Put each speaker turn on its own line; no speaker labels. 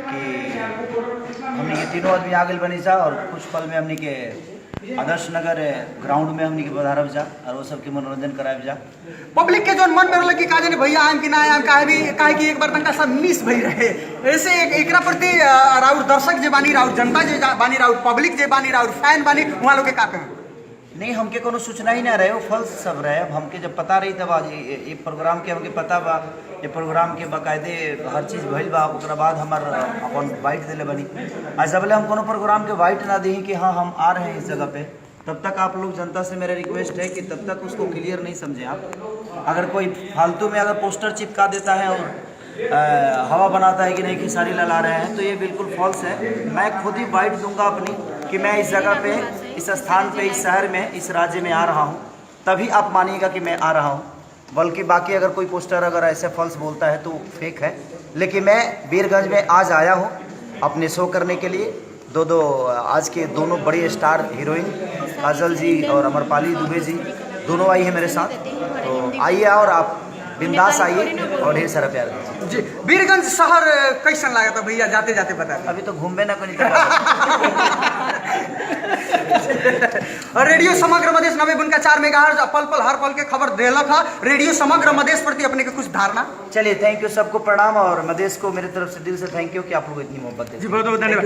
कि हमने के तीनों आदमी आगे बनी जा और कुछ पल में हमने के आदर्श नगर ग्राउंड में हमने के बधारब जा और वो सबके मनोरंजन कराए जा।
पब्लिक के जो मन में रहल कि का जाने भैया आम कि ना आम काहे कि एक बार तनका सब मिस भई रहे ऐसे एकरा प्रति राउर दर्शक जे बानी राउर जनता जे बानी राउर पब्लिक जे बानी राउर फैन बानी वहाँ लोग के का कहें?
नहीं हमके कोनो सूचना ही ना रहे वो फल्स सब रहे। अब हमके जब पता रही तब आज ये प्रोग्राम के हमके पता बा, ये प्रोग्राम के बाकायदे हर चीज़ भइल बा। ओकरा बाद हमार अपन वाइट दिले बनी। आज जब हम कोनो प्रोग्राम के वाइट ना दी कि हाँ हम आ रहे हैं इस जगह पे, तब तक आप लोग जनता से मेरा रिक्वेस्ट है कि तब तक उसको क्लियर नहीं समझें आप। अगर कोई फालतू में अगर पोस्टर चिपका देता है और हवा बनाता है कि नहीं खेसारी लाल आ रहे हैं तो ये बिल्कुल फॉल्स है। मैं खुद ही वाइट दूंगा अपनी कि मैं इस जगह पे, इस स्थान पे, इस शहर में, इस राज्य में आ रहा हूँ, तभी आप मानिएगा कि मैं आ रहा हूँ। बल्कि बाकी अगर कोई पोस्टर अगर ऐसे फॉल्स बोलता है तो फेक है। लेकिन मैं वीरगंज में आज आया हूँ अपने शो करने के लिए। दो आज के दोनों बड़े स्टार हीरोइन काजल जी और अमरपाली दुबे जी दोनों आई है मेरे साथ। तो आइए और आप बिंदास आइए और ढेर सारा प्यार दीजिए
जी। वीरगंज शहर कैसन लगा था भैया जाते जाते बता?
अभी तो घूमबे ना कहीं
और रेडियो समग्र मधेश 90.4 मेगाहर्ट्ज पल पल हर पल के खबर देलक है। रेडियो समग्र मधेश प्रति अपने के कुछ धारणा?
चलिए थैंक यू, सबको प्रणाम और मधेश को मेरी तरफ से दिल से थैंक यू कि आप लोग इतनी मोहब्बत देते हैं।
जी बहुत बहुत धन्यवाद।